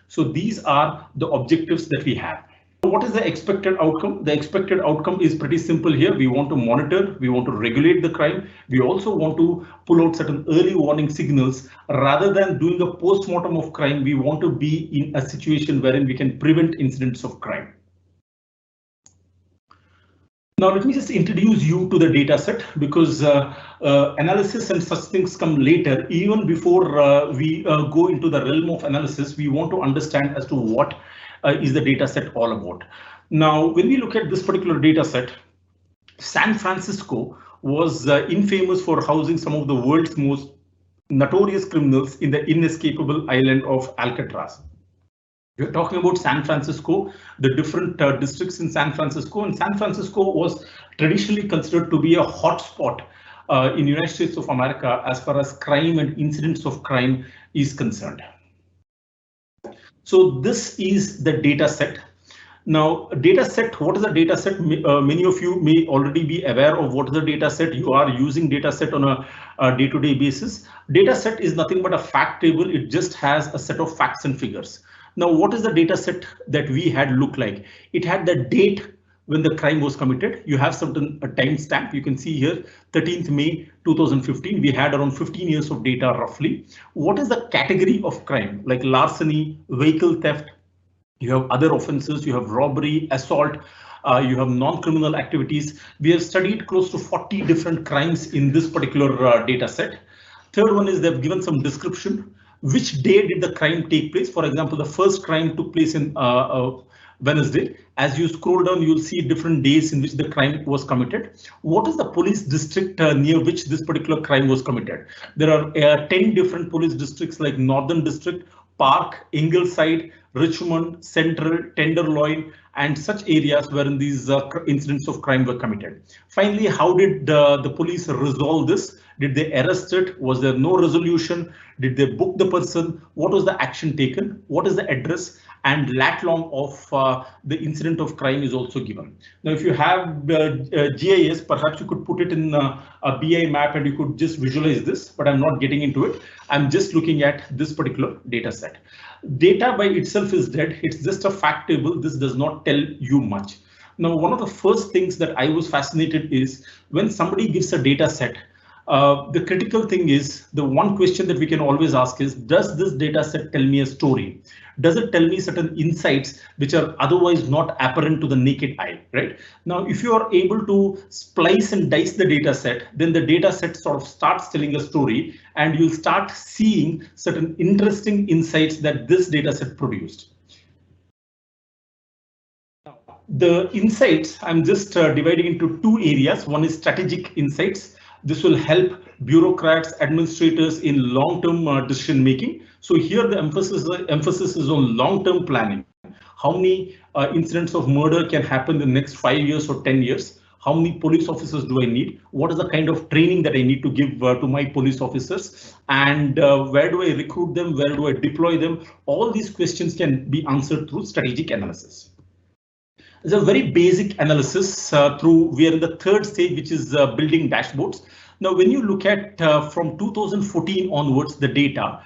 So these are the objectives that we have. What is the expected outcome? The expected outcome is pretty simple here. We want to monitor, we want to regulate the crime. We also want to pull out certain early warning signals. Rather than doing a post-mortem of crime, we want to be in a situation wherein we can prevent incidents of crime. Now let me just introduce you to the data set, because analysis and such things come later. Even before we go into the realm of analysis, we want to understand as to what is the data set all about. Now, when we look at this particular data set, San Francisco was infamous for housing some of the world's most notorious criminals in the inescapable island of Alcatraz. We're talking about San Francisco, the different districts in San Francisco, and San Francisco was traditionally considered to be a hotspot in the United States of America as far as crime and incidents of crime is concerned. So this is the data set. Now, data set, what is a data set? Many of you may already be aware of what is a data set. You are using data set on a day-to-day basis. Data set is nothing but a fact table. It just has a set of facts and figures. Now, what is the data set that we had look like? It had the date when the crime was committed. You have certain timestamp. You can see here 13th May 2015. We had around 15 years of data roughly. What is the category of crime? Like larceny, vehicle theft, you have other offenses, you have robbery, assault, you have non-criminal activities. We have studied close to 40 different crimes in this particular data set. Third one is they've given some description. Which day did the crime take place? For example, the first crime took place in Wednesday. As you scroll down, you'll see different days in which the crime was committed. What is the police district near which this particular crime was committed? There are 10 different police districts like Northern District, Park, Ingleside, Richmond, Central, Tenderloin, and such areas wherein these incidents of crime were committed. Finally, how did the police resolve this? Did they arrest it? Was there no resolution? Did they book the person? What was the action taken? What is the address? And lat long of the incident of crime is also given. Now, if you have GIS, perhaps you could put it in a BI map and you could just visualize this, but I'm not getting into it. I'm just looking at this particular data set. Data by itself is dead. It's just a fact table. This does not tell you much. Now, one of the first things that I was fascinated is when somebody gives a data set, the critical thing is the one question that we can always ask is, does this data set tell me a story? Does it tell me certain insights which are otherwise not apparent to the naked eye, right? Now, if you are able to splice and dice the data set, then the data set sort of starts telling a story and you'll start seeing certain interesting insights that this data set produced. The insights, I'm just dividing into two areas. One is strategic insights. This will help bureaucrats, administrators in long-term decision making. So here the emphasis is on long-term planning. How many incidents of murder can happen in the next 5 years or 10 years? How many police officers do I need? What is the kind of training that I need to give to my police officers? And where do I recruit them? Where do I deploy them? All these questions can be answered through strategic analysis. It's a very basic analysis we are in the third stage, which is building dashboards. Now, when you look at from 2014 onwards, the data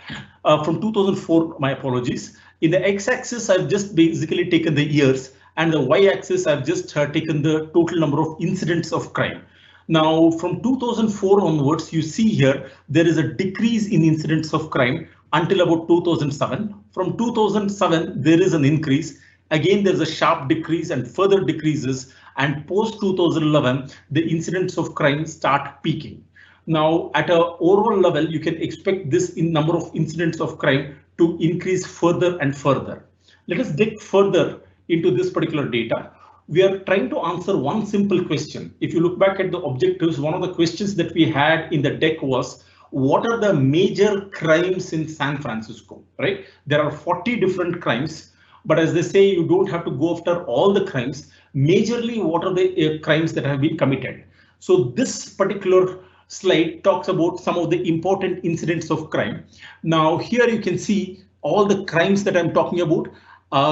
from 2004, my apologies, in the x-axis, I've just basically taken the years, and the y-axis, I've just taken the total number of incidents of crime. Now, from 2004 onwards, you see here, there is a decrease in incidents of crime until about 2007. From 2007, there is an increase. Again, there's a sharp decrease and further decreases, and post 2011, the incidents of crime start peaking. Now, at an overall level, you can expect this in number of incidents of crime to increase further and further. Let us dig further into this particular data. We are trying to answer one simple question. If you look back at the objectives, one of the questions that we had in the deck was, what are the major crimes in San Francisco, right? There are 40 different crimes. But as they say, you don't have to go after all the crimes. Majorly, what are the crimes that have been committed? So this particular slide talks about some of the important incidents of crime. Now, here you can see all the crimes that I'm talking about.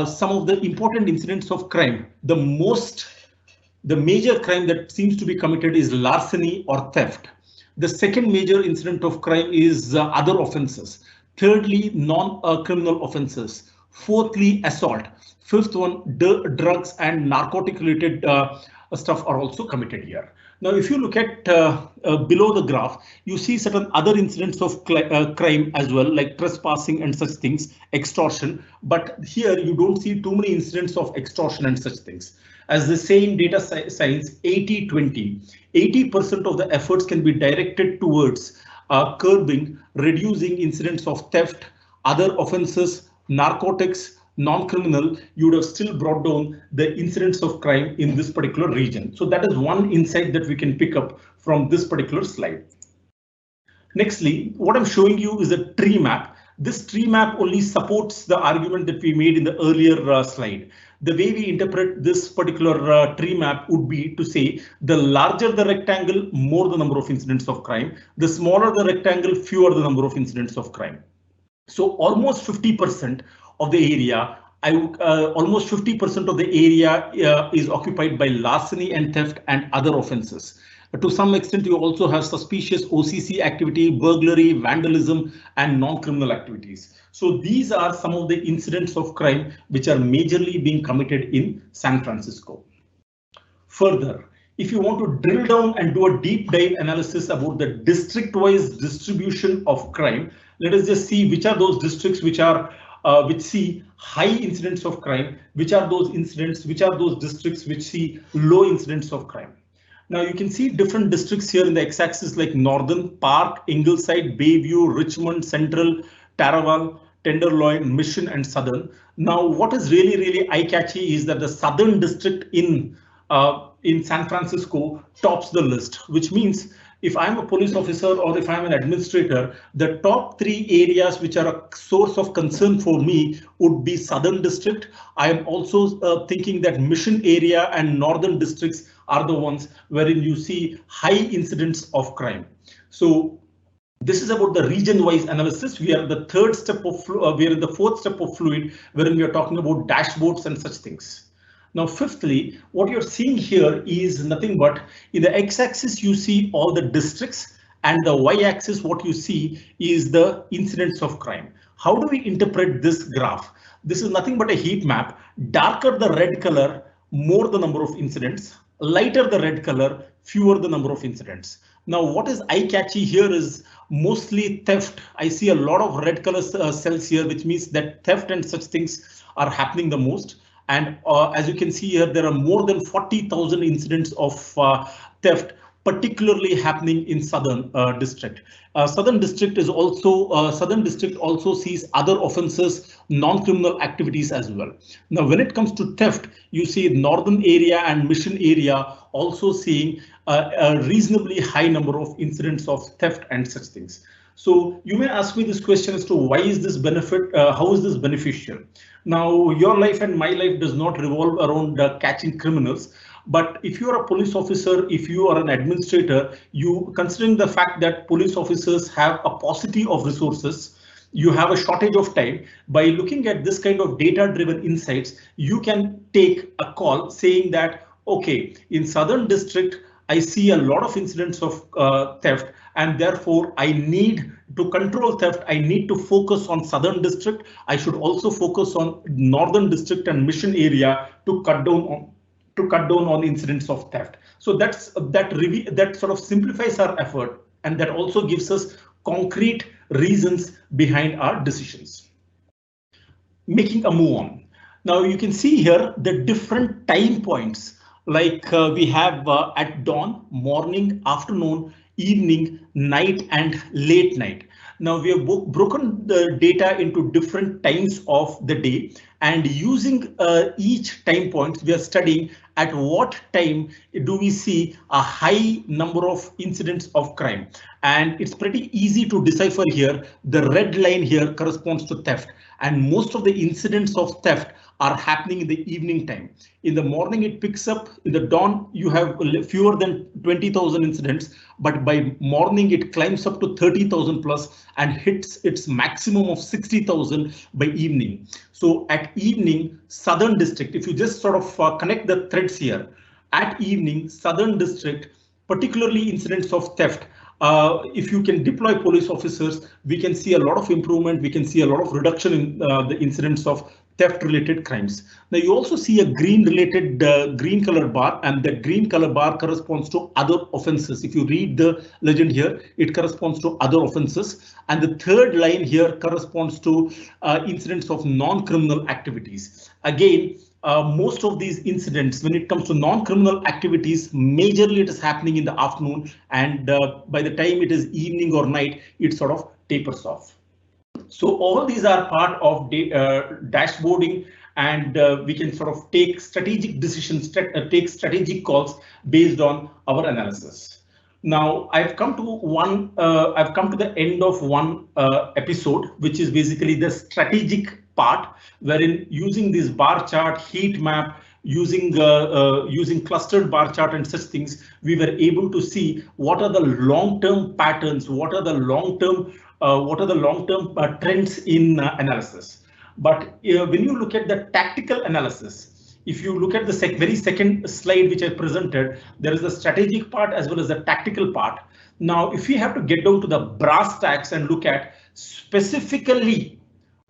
Some of the important incidents of crime. The major crime that seems to be committed is larceny or theft. The second major incident of crime is other offenses. Thirdly, non-criminal offenses. Fourthly, assault. Fifth one, drugs and narcotic related stuff are also committed here. Now, if you look at below the graph, you see certain other incidents of crime as well, like trespassing and such things, extortion. But here you don't see too many incidents of extortion and such things. As they say in data science, 80-20, 80% of the efforts can be directed towards curbing, reducing incidents of theft, other offences, narcotics, non-criminal. You would have still brought down the incidence of crime in this particular region. So that is one insight that we can pick up from this particular slide. Nextly, what I'm showing you is a tree map. This tree map only supports the argument that we made in the earlier slide. The way we interpret this particular tree map would be to say the larger the rectangle, more the number of incidents of crime. The smaller the rectangle, fewer the number of incidents of crime. So almost 50% of the area, almost 50% of the area is occupied by larceny and theft and other offences. To some extent, you also have suspicious OCC activity, burglary, vandalism, and non-criminal activities. So these are some of the incidents of crime which are majorly being committed in San Francisco. Further, if you want to drill down and do a deep dive analysis about the district-wise distribution of crime, let us just see which are those districts which see high incidents of crime, which are those districts which see low incidents of crime. Now you can see different districts here in the x-axis like Northern, Park, Ingleside, Bayview, Richmond, Central, Taraval, Tenderloin, Mission, and Southern. Now what is really eye-catchy is that the Southern district in San Francisco tops the list, which means if I'm a police officer or if I'm an administrator, the top 3 areas which are a source of concern for me would be Southern District. I am also thinking that Mission area and Northern districts are the ones wherein you see high incidents of crime. So this is about the region-wise analysis. We are in the fourth step of Fluid, wherein we are talking about dashboards and such things. Now, fifthly, what you're seeing here is nothing but in the x-axis, you see all the districts, and the y-axis, what you see is the incidents of crime. How do we interpret this graph? This is nothing but a heat map. Darker the red color, more the number of incidents. Lighter the red color, fewer the number of incidents. Now, what is eye-catchy here is mostly theft. I see a lot of red color cells here, which means that theft and such things are happening the most. And as you can see here, there are more than 40,000 incidents of theft, particularly happening in Southern District. Southern District also sees other offences, non-criminal activities as well. Now, when it comes to theft, you see Northern area and Mission area also seeing a reasonably high number of incidents of theft and such things. So you may ask me this question as to why is this how is this beneficial? Now, your life and my life does not revolve around catching criminals. But if you are a police officer, if you are an administrator, you considering the fact that police officers have a paucity of resources, you have a shortage of time. By looking at this kind of data-driven insights, you can take a call saying that, OK, in Southern District, I see a lot of incidents of theft, and therefore I need to control theft. I need to focus on Southern District. I should also focus on Northern District and Mission area to cut down on incidents of theft. So that sort of simplifies our effort, and that also gives us concrete reasons behind our decisions. Making a move on. Now you can see here the different time points. Like we have at dawn, morning, afternoon, evening, night, and late night. Now we have broken the data into different times of the day, and using each time point, we are studying at what time do we see a high number of incidents of crime. And it's pretty easy to decipher here. The red line here corresponds to theft, and most of the incidents of theft are happening in the evening time. In the morning, it picks up. In the dawn, you have fewer than 20,000 incidents, but by morning, it climbs up to 30,000 plus and hits its maximum of 60,000 by evening. So at evening, Southern District, if you just sort of connect the threads here, at evening, Southern District, particularly incidents of theft, if you can deploy police officers, we can see a lot of improvement. We can see a lot of reduction in the incidents of theft related crimes. Now you also see a green related green color bar, and the green color bar corresponds to other offenses. If you read the legend here, it corresponds to other offenses, and the third line here corresponds to incidents of non-criminal activities. Again, most of these incidents, when it comes to non-criminal activities, majorly it is happening in the afternoon, and by the time it is evening or night, it sort of tapers off. So all these are part of dashboarding, and we can sort of take strategic decisions, take strategic calls based on our analysis. Now I've come to the end of one episode, which is basically the strategic part, wherein using this bar chart, heat map, using clustered bar chart and such things, we were able to see what are the long-term patterns, what are the long-term trends in analysis. But when you look at the tactical analysis, if you look at the very second slide which I presented, there is the strategic part as well as the tactical part. Now, if we have to get down to the brass tacks and look at specifically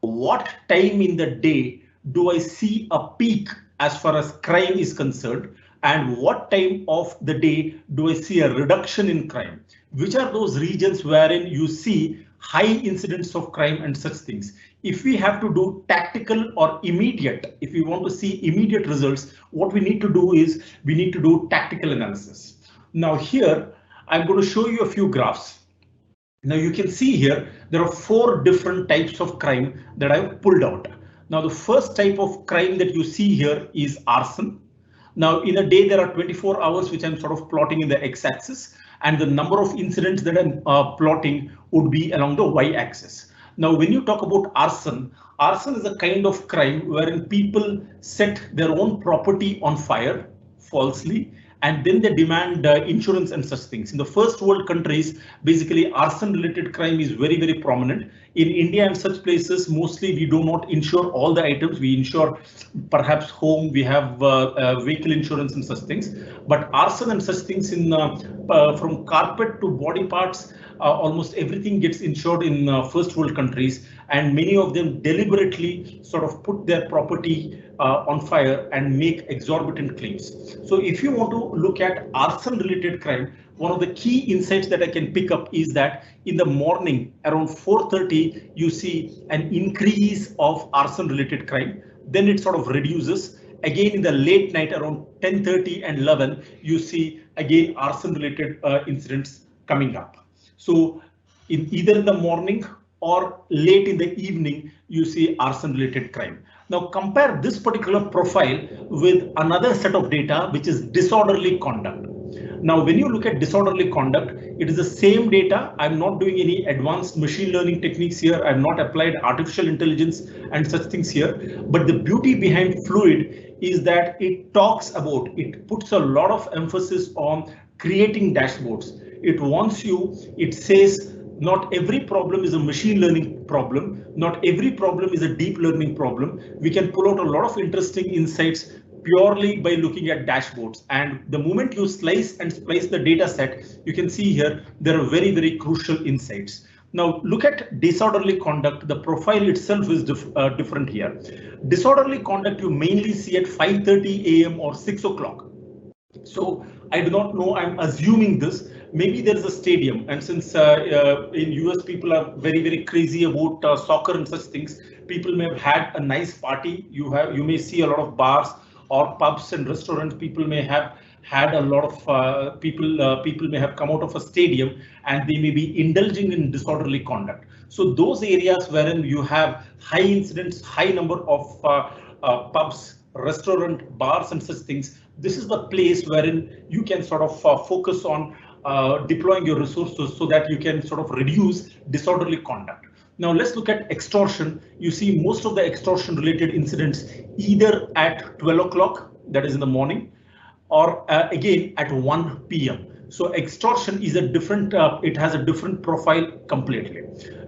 what time in the day do I see a peak as far as crime is concerned, and what time of the day do I see a reduction in crime? Which are those regions wherein you see high incidence of crime and such things? If we have to do tactical or immediate, if we want to see immediate results, what we need to do is we need to do tactical analysis. Now here, I'm going to show you a few graphs. Now you can see here, there are 4 different types of crime that I've pulled out. Now the first type of crime that you see here is arson. Now in a day, there are 24 hours, which I'm sort of plotting in the x-axis, and the number of incidents that I'm plotting would be along the y-axis. Now, when you talk about arson, arson is a kind of crime wherein people set their own property on fire falsely, and then they demand insurance and such things. In the first world countries, basically arson related crime is very, very prominent. In India and such places, mostly we do not insure all the items. We insure perhaps home, we have vehicle insurance and such things. But arson and such things in from carpet to body parts, almost everything gets insured in first world countries, and many of them deliberately sort of put their property on fire and make exorbitant claims. So if you want to look at arson related crime, one of the key insights that I can pick up is that in the morning around 4:30, you see an increase of arson related crime. Then it sort of reduces. Again, in the late night around 10:30 and 11, you see again arson related incidents coming up. So in either in the morning or late in the evening, you see arson related crime. Now compare this particular profile with another set of data, which is disorderly conduct. Now, when you look at disorderly conduct, it is the same data. I'm not doing any advanced machine learning techniques here. I've not applied artificial intelligence and such things here. But the beauty behind Fluid is that it talks about, it puts a lot of emphasis on creating dashboards. It wants you, it says, not every problem is a machine learning problem. Not every problem is a deep learning problem. We can pull out a lot of interesting insights purely by looking at dashboards. And the moment you slice and splice the data set, you can see here there are very, very crucial insights. Now look at disorderly conduct. The profile itself is different here. Disorderly conduct you mainly see at 5:30 a.m. or 6 o'clock. So I do not know, I'm assuming this. Maybe there is a stadium, and since in US people are very, very crazy about soccer and such things, people may have had a nice party. You may see a lot of bars or pubs and restaurants. People may have had a lot of people may have come out of a stadium and they may be indulging in disorderly conduct. So those areas wherein you have high incidents, high number of pubs, restaurant, bars and such things, this is the place wherein you can sort of focus on deploying your resources so that you can sort of reduce disorderly conduct. Now let's look at extortion. You see most of the extortion related incidents either at 12 o'clock, that is in the morning, or again at 1 p.m. So extortion is a different, it has a different profile completely.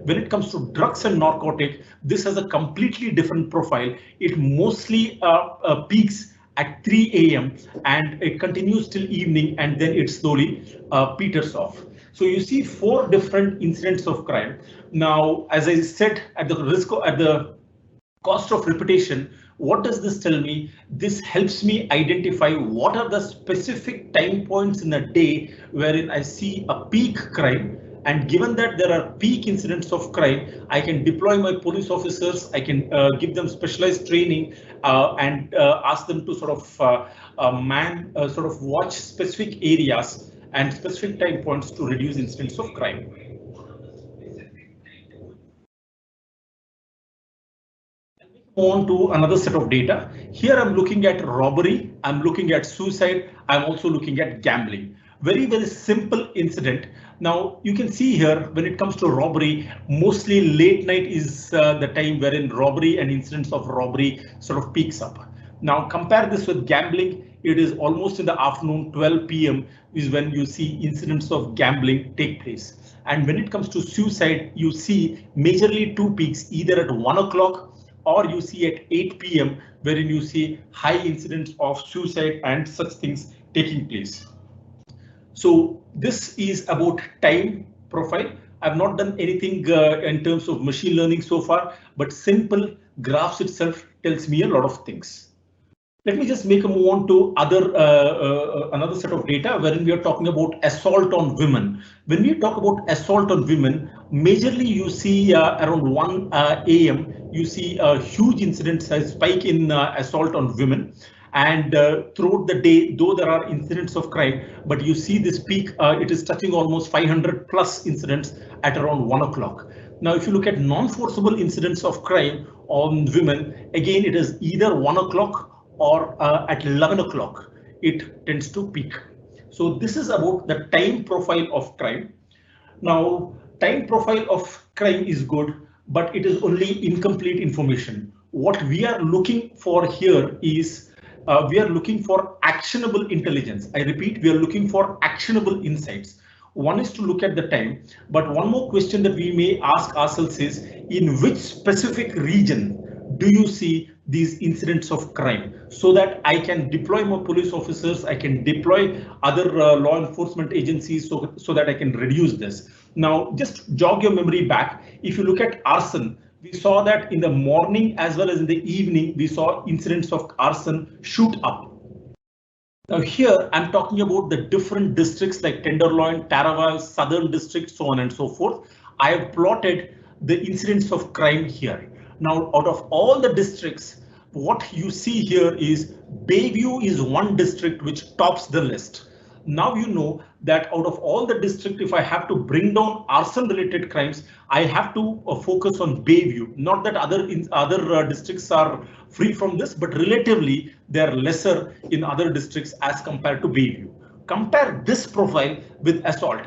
When it comes to drugs and narcotic, this has a completely different profile. It mostly peaks at 3 a.m. and it continues till evening, and then it slowly peters off. So you see 4 different incidents of crime. Now, as I said, at the Cost of repetition. What does this tell me? This helps me identify what are the specific time points in a day wherein I see a peak crime. And given that there are peak incidents of crime, I can deploy my police officers. I can give them specialized training and ask them to sort of watch specific areas and specific time points to reduce incidents of crime. On to another set of data. Here I'm looking at robbery, I'm looking at suicide, I'm also looking at gambling. Very, very simple incident. Now you can see here when it comes to robbery, mostly late night is the time wherein robbery and incidents of robbery sort of peaks up. Now compare this with gambling. It is almost in the afternoon, 12 p.m. is when you see incidents of gambling take place. And when it comes to suicide, you see majorly two peaks, either at 1 o'clock or you see at 8 p.m. wherein you see high incidents of suicide and such things taking place. So this is about time profile. I've not done anything in terms of machine learning so far, but simple graphs itself tells me a lot of things. Let me just make a move on to another set of data wherein we are talking about assault on women. When we talk about assault on women, majorly you see around 1 a.m. you see a huge incident size spike in assault on women. And throughout the day, though there are incidents of crime, but you see this peak, it is touching almost 500 plus incidents at around 1 o'clock. Now, if you look at non-forcible incidents of crime on women, again, it is either 1 o'clock or at 11 o'clock, it tends to peak. So this is about the time profile of crime. Now, time profile of crime is good, but it is only incomplete information. What we are looking for here is we are looking for actionable intelligence. I repeat, we are looking for actionable insights. One is to look at the time, but one more question that we may ask ourselves is, in which specific region do you see these incidents of crime, so that I can deploy more police officers, I can deploy other law enforcement agencies so that I can reduce this. Now, just jog your memory back. If you look at arson, we saw that in the morning as well as in the evening, we saw incidents of arson shoot up. Now here I'm talking about the different districts like Tenderloin, Tarawa, Southern District, so on and so forth. I have plotted the incidents of crime here. Now, out of all the districts, what you see here is Bayview is one district which tops the list. Now you know that out of all the districts, if I have to bring down arson related crimes, I have to focus on Bayview. Not that other districts are free from this, but relatively they are lesser in other districts as compared to Bayview. Compare this profile with assault.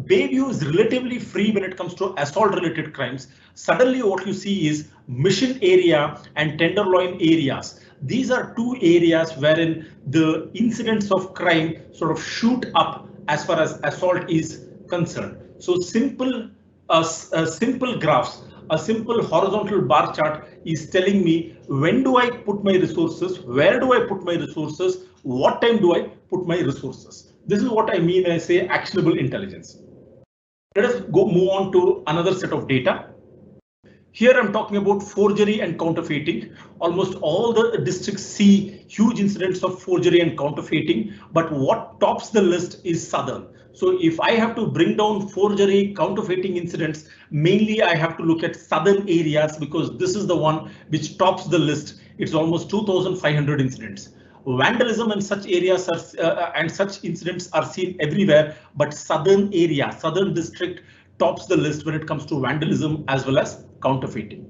Bayview is relatively free when it comes to assault related crimes. Suddenly what you see is Mission area and Tenderloin areas. These are two areas wherein the incidents of crime sort of shoot up as far as assault is concerned. So simple graphs, a simple horizontal bar chart is telling me when do I put my resources, where do I put my resources, what time do I put my resources. This is what I mean when I say actionable intelligence. Let us move on to another set of data. Here I'm talking about forgery and counterfeiting. Almost all the districts see huge incidents of forgery and counterfeiting, but what tops the list is Southern. So if I have to bring down forgery, counterfeiting incidents, mainly I have to look at Southern areas because this is the one which tops the list. It's almost 2,500 incidents. Vandalism and such areas are, and such incidents are seen everywhere, but Southern area, Southern district tops the list when it comes to vandalism as well as counterfeiting.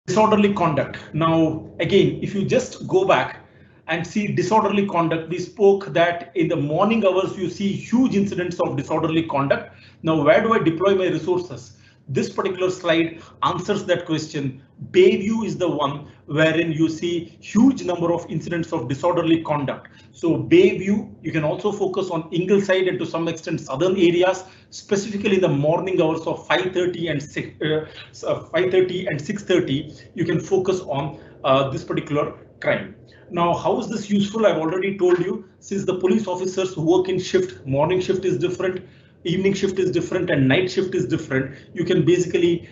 Disorderly conduct. Now, again, if you just go back and see disorderly conduct, we spoke that in the morning hours you see huge incidents of disorderly conduct. Now, where do I deploy my resources? This particular slide answers that question. Bayview is the one wherein you see huge number of incidents of disorderly conduct. So Bayview, you can also focus on Ingleside and to some extent southern areas, specifically in the morning hours of 5:30 and 6:30, you can focus on this particular crime. Now, how is this useful? I've already told you, since the police officers who work in shift, morning shift is different. evening shift is different and night shift is different. You can basically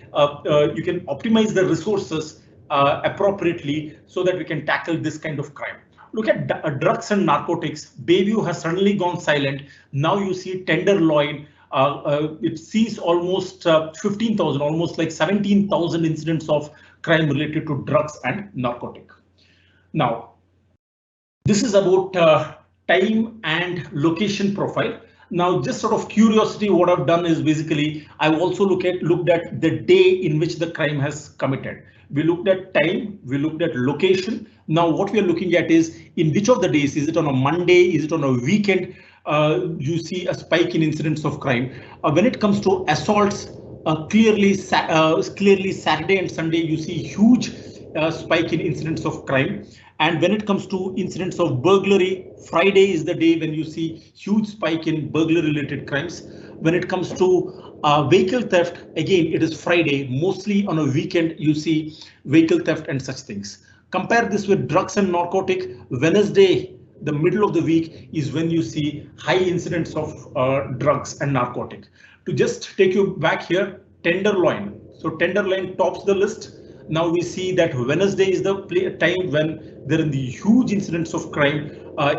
you can optimize the resources appropriately so that we can tackle this kind of crime. Look at drugs and narcotics. Bayview has suddenly gone silent. Now you see Tenderloin. It sees almost 15,000, almost like 17,000 incidents of crime related to drugs and narcotic. Now, this is about time and location profile. Now, just sort of curiosity, what I've done is basically I've also looked at the day in which the crime has committed. We looked at time, we looked at location. Now, what we are looking at is in which of the days, is it on a Monday, is it on a weekend? You see a spike in incidents of crime. When it comes to assaults, clearly Saturday and Sunday, you see huge spike in incidents of crime. And when it comes to incidents of burglary, Friday is the day when you see huge spike in burglary related crimes. When it comes to vehicle theft, again, it is Friday. Mostly on a weekend, you see vehicle theft and such things. Compare this with drugs and narcotic. Wednesday, the middle of the week, is when you see high incidents of drugs and narcotic. To just take you back here, Tenderloin. So Tenderloin tops the list. Now we see that Wednesday is the time when there are the huge incidents of crime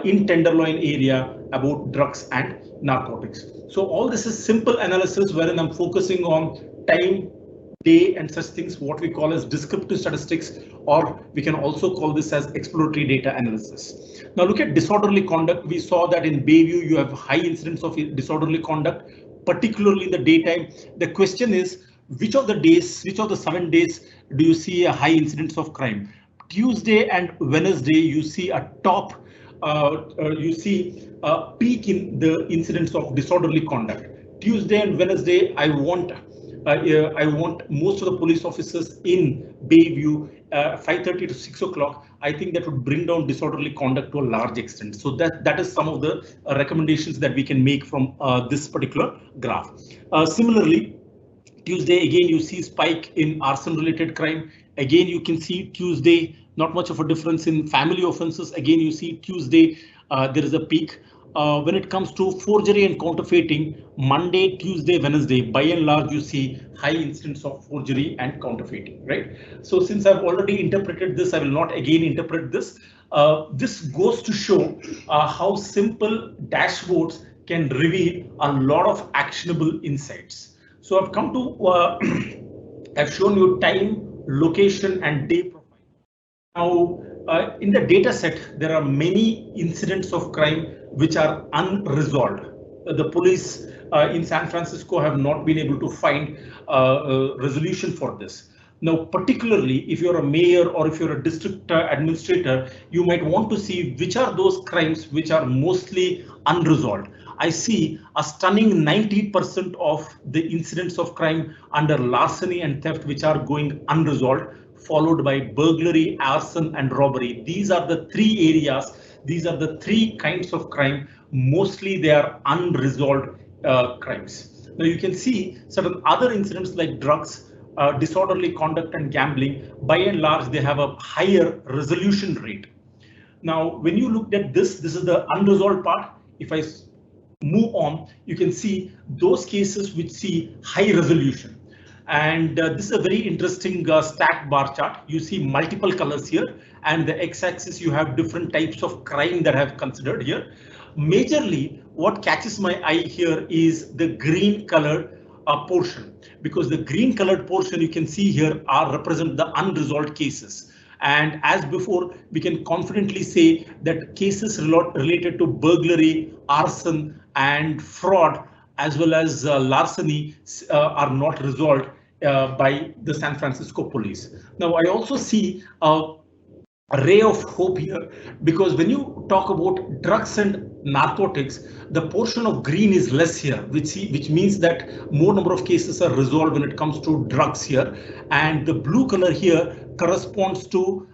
in Tenderloin area about drugs and narcotics. So all this is simple analysis wherein I'm focusing on time, day and such things, what we call as descriptive statistics, or we can also call this as exploratory data analysis. Now look at disorderly conduct. We saw that in Bayview you have high incidence of disorderly conduct, particularly in the daytime. The question is, which of the days, which of the 7 days do you see a high incidence of crime? Tuesday and Wednesday, you see a top, you see a peak in the incidence of disorderly conduct. Tuesday and Wednesday, I want most of the police officers in Bayview 5:30 to 6 o'clock. I think that would bring down disorderly conduct to a large extent. So that is some of the recommendations that we can make from this particular graph. Similarly, Tuesday, again, you see spike in arson related crime. Again, you can see Tuesday, not much of a difference in family offenses. Again, you see Tuesday, there is a peak. When it comes to forgery and counterfeiting, Monday, Tuesday, Wednesday, by and large, you see high incidence of forgery and counterfeiting, right? So since I've already interpreted this, I will not again interpret this. This goes to show how simple dashboards can reveal a lot of actionable insights. So I've come to, I've shown you time, location and day profile. Now, in the data set, there are many incidents of crime which are unresolved. The police in San Francisco have not been able to find a resolution for this. Now, particularly if you're a mayor or if you're a district administrator, you might want to see which are those crimes which are mostly unresolved. I see a stunning 90% of the incidents of crime under larceny and theft which are going unresolved, followed by burglary, arson and robbery. These are the three areas. These are the three kinds of crime. Mostly they are unresolved crimes. Now you can see certain other incidents like drugs, disorderly conduct and gambling. By and large, they have a higher resolution rate. Now, when you looked at this is the unresolved part. If I move on, you can see those cases which see high resolution. And this is a very interesting stacked bar chart. You see multiple colors here, and the x-axis you have different types of crime that I have considered here. Majorly, what catches my eye here is the green colored portion, because the green colored portion you can see here represent the unresolved cases. And as before, we can confidently say that cases related to burglary, arson and fraud, as well as larceny, are not resolved by the San Francisco police. Now, I also see a ray of hope here, because when you talk about drugs and narcotics, the portion of green is less here, which means that more number of cases are resolved when it comes to drugs here, and the blue color here corresponds to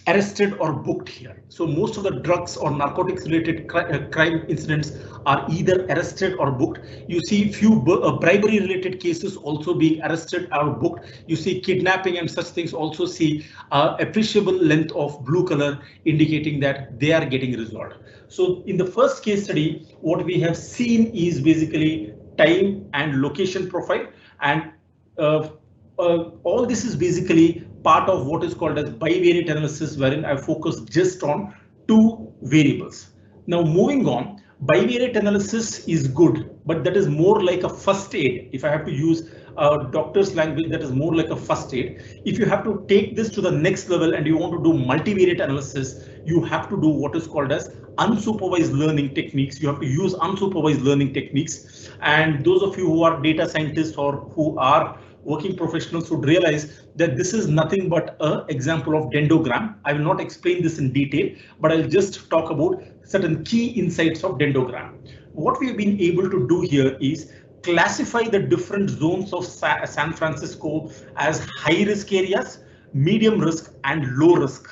arrested or booked here. So most of the drugs or narcotics related crime incidents are either arrested or booked. You see few bribery related cases also being arrested or booked. You see kidnapping and such things also see appreciable length of blue color, indicating that they are getting resolved. So in the first case study, what we have seen is basically time and location profile, and all this is basically part of what is called as bivariate analysis, wherein I focus just on two variables. Now moving on, bivariate analysis is good, but that is more like a first aid. If I have to use a doctor's language, that is more like a first aid. If you have to take this to the next level and you want to do multivariate analysis, you have to do what is called as unsupervised learning techniques. You have to use unsupervised learning techniques. And those of you who are data scientists or who are working professionals would realize that this is nothing but an example of dendrogram. I will not explain this in detail, but I'll just talk about certain key insights of dendrogram. What we have been able to do here is classify the different zones of San Francisco as high risk areas, medium risk, and low risk.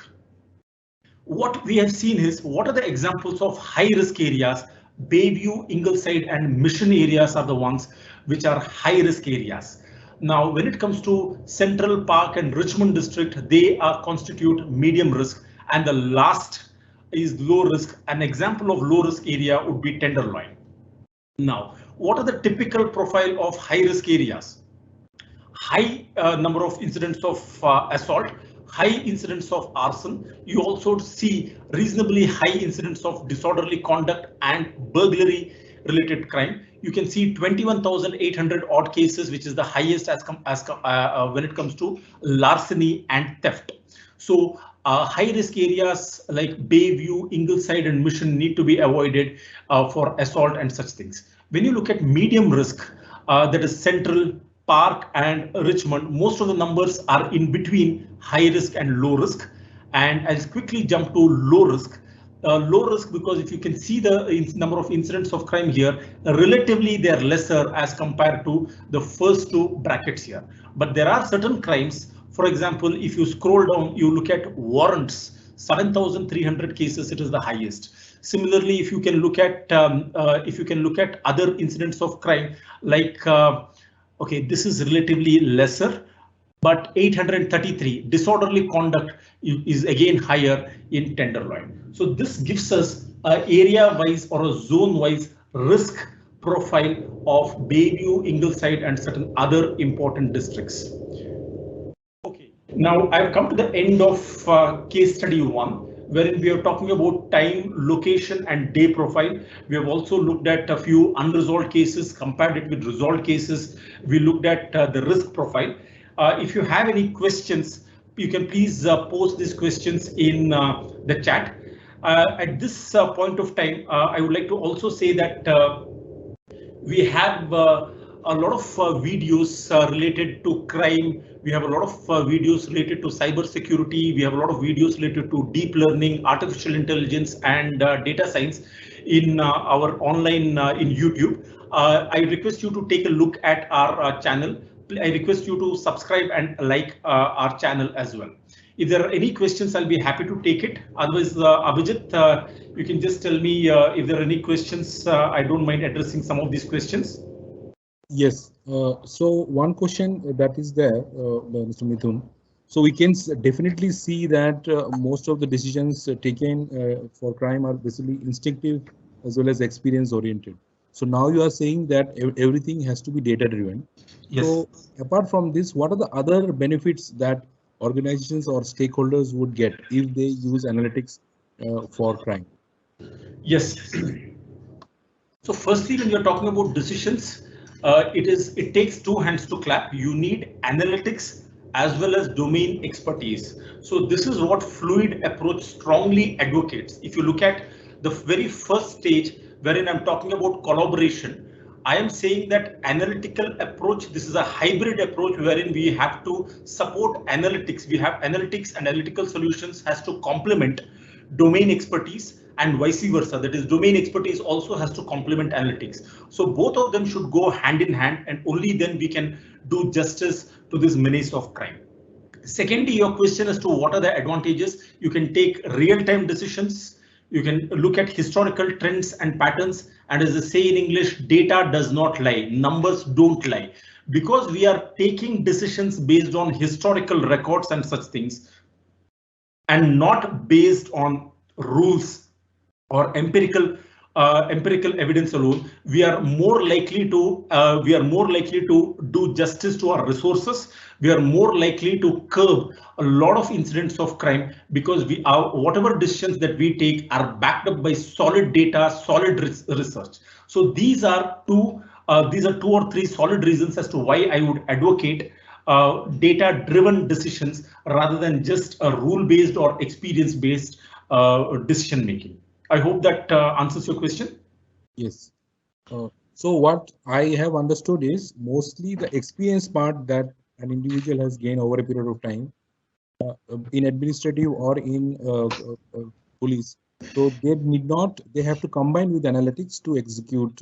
What we have seen is, what are the examples of high risk areas? Bayview, Ingleside, and Mission areas are the ones which are high risk areas. Now, when it comes to Central Park and Richmond district, they constitute medium risk, and the last is low risk. An example of low risk area would be Tenderloin. Now, what are the typical profile of high risk areas? High number of incidents of assault, high incidents of arson. You also see reasonably high incidents of disorderly conduct and burglary related crime. You can see 21,800 odd cases, which is the highest when it comes to larceny and theft. So high risk areas like Bayview, Ingleside, and Mission need to be avoided for assault and such things. When you look at medium risk, that is Central Park and Richmond, most of the numbers are in between high risk and low risk. And I'll quickly jump to low risk. Low risk because if you can see the number of incidents of crime here, relatively they are lesser as compared to the first two brackets here. But there are certain crimes. For example, if you scroll down, you look at warrants, 7,300 cases, it is the highest. Similarly, if you can look at other incidents of crime, like okay, this is relatively lesser, but 833 disorderly conduct is again higher in Tenderloin. So this gives us an area-wise or a zone-wise risk profile of Bayview, Ingleside, and certain other important districts. Okay, now I've come to the end of case study 1, wherein we are talking about time, location, and day profile. We have also looked at a few unresolved cases, compared it with resolved cases. We looked at the risk profile. If you have any questions, you can please post these questions in the chat. At this point of time, I would like to also say that we have a lot of videos related to crime. We have a lot of videos related to cyber security. We have a lot of videos related to deep learning, artificial intelligence, and data science in our online in YouTube. I request you to take a look at our channel. I request you to subscribe and like our channel as well. If there are any questions, I'll be happy to take it. Otherwise, Abhijit, you can just tell me if there are any questions. I don't mind addressing some of these questions. Yes. So one question that is there, Mr. Mithun. So we can definitely see that most of the decisions taken for crime are basically instinctive as well as experience oriented. So now you are saying that everything has to be data driven. Yes. So apart from this, what are the other benefits that organizations or stakeholders would get if they use analytics for crime? Yes. So firstly, when you're talking about decisions, it takes two hands to clap. You need analytics as well as domain expertise. So this is what fluid approach strongly advocates. If you look at the very first stage, wherein I'm talking about collaboration, I am saying that analytical approach, this is a hybrid approach wherein we have to support analytics. We have analytics and analytical solutions has to complement domain expertise and vice versa. That is, domain expertise also has to complement analytics. So both of them should go hand in hand, and only then we can do justice to this menace of crime. Secondly, your question as to what are the advantages, you can take real-time decisions. You can look at historical trends and patterns, and as they say in English, data does not lie, numbers don't lie. Because we are taking decisions based on historical records and such things, and not based on rules or empirical evidence alone, we are more likely to do justice to our resources. We are more likely to curb a lot of incidents of crime, because whatever decisions that we take are backed up by solid data, solid research. So these are two or three solid reasons as to why I would advocate data-driven decisions rather than just a rule-based or experience-based decision making. I hope that answers your question. Yes. So what I have understood is mostly the experience part that an individual has gained over a period of time in administrative or in police. So they have to combine with analytics to execute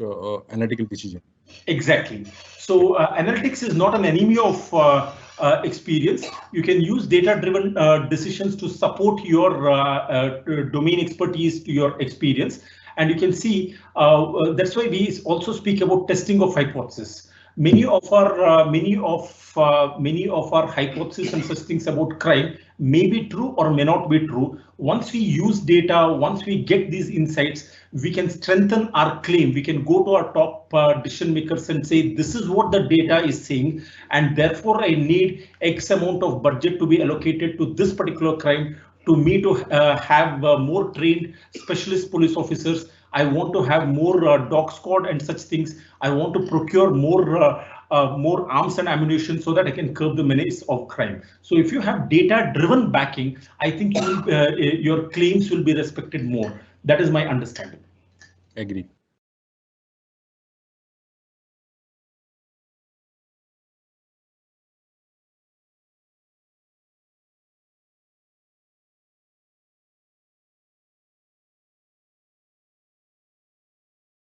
analytical decision. Exactly. So analytics is not an enemy of experience. You can use data-driven decisions to support your domain expertise to your experience. And you can see that's why we also speak about testing of hypothesis. Many of our hypotheses and such things about crime may be true or may not be true. Once we use data, once we get these insights, we can strengthen our claim. We can go to our top decision makers and say, this is what the data is saying, and therefore I need X amount of budget to be allocated to this particular crime, to me to have more trained specialist police officers. I want to have more dog squad and such things. I want to procure more arms and ammunition so that I can curb the menace of crime. So if you have data-driven backing, I think your claims will be respected more. That is my understanding. Agree.